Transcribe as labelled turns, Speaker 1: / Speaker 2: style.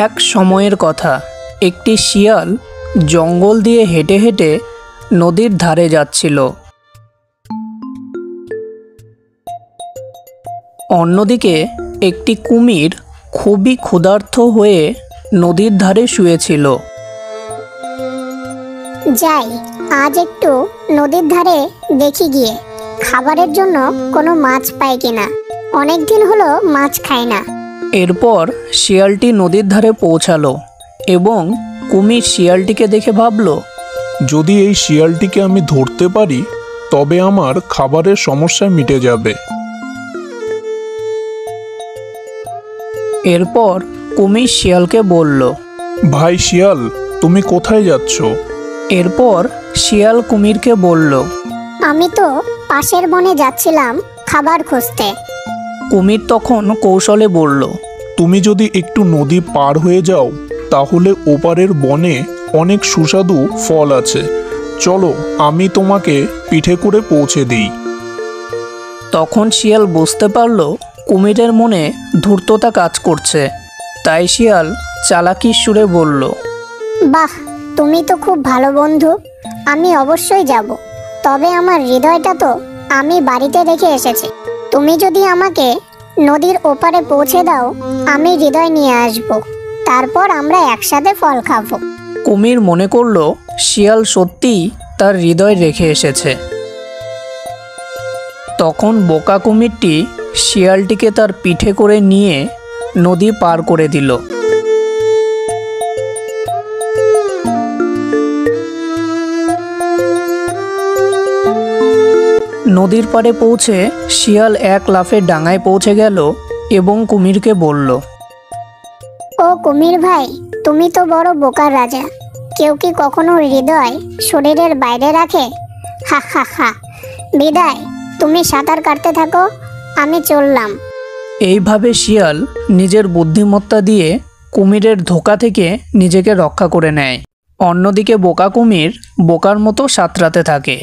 Speaker 1: এক সময়ের কথা, একটি শিয়াল জঙ্গল দিয়ে হেঁটে হেঁটে নদীর ধারে যাচ্ছিল। অন্যদিকে একটি কুমির খুবই ক্ষুধার্ত হয়ে নদীর ধারে শুয়েছিল।
Speaker 2: যাই, আজ একটু নদীর ধারে দেখি গিয়ে খাবারের জন্য কোনো মাছ পাই কিনা। অনেক দিন হলো মাছ খাই না।
Speaker 1: এরপর শিয়ালটি নদীর ধারে পৌঁছালো এবং কুমির শিয়ালটিকে দেখে ভাবল,
Speaker 3: যদি এই শিয়ালটিকে আমি ধরতে পারি তবে আমার খাবারের সমস্যা মিটে যাবে।
Speaker 1: এরপর কুমির শিয়ালকে বলল,
Speaker 3: ভাই শিয়াল, তুমি কোথায় যাচ্ছ?
Speaker 1: এরপর শিয়াল কুমিরকে বলল,
Speaker 2: আমি তো পাশের বনে যাচ্ছিলাম খাবার খুঁজতে।
Speaker 1: কুমির তখন কৌশলে বলল,
Speaker 3: তুমি যদি একটু নদী পার হয়ে যাও তাহলে ওপারের বনে অনেক সুস্বাদু ফল আছে। চলো, আমি তোমাকে পিঠে করে পৌঁছে দিই।
Speaker 1: তখন শিয়াল বুঝতে পারল কুমিরের মনে ধূর্ততা কাজ করছে। তাই শিয়াল চালাকির সুরে বলল,
Speaker 2: বাহ, তুমি তো খুব ভালো বন্ধু। আমি অবশ্যই যাব, তবে আমার হৃদয়টা তো আমি বাড়িতে রেখে এসেছি। তুমি যদি আমাকে নদীর ওপারে পৌঁছে দাও, আমি হৃদয় নিয়ে আসব। তারপর আমরা একসাথে ফল খাবো।
Speaker 1: কুমির মনে করল শিয়াল সত্যিই তার হৃদয় রেখে এসেছে। তখন বোকা কুমিরটি শিয়ালটিকে তার পিঠে করে নিয়ে নদী পার করে দিল। নদীর পাড়ে পৌঁছে শিয়াল এক লাফে ডাঙায় পৌঁছে গেল এবং কুমিরকে বলল,
Speaker 2: ও কুমির ভাই, তুমি তো বড় বোকার রাজা। কেউ কি কখনো হৃদয় শরীরের বাইরে রাখে? হা হা হা। বিদায়, তুমি সাঁতার কাটতে থাকো, আমি চললাম।
Speaker 1: এইভাবে শিয়াল নিজের বুদ্ধিমত্তা দিয়ে কুমিরের ধোঁকা থেকে নিজেকে রক্ষা করে নেয়। অন্যদিকে বোকা কুমির বোকার মতো সাঁতরাতে থাকে।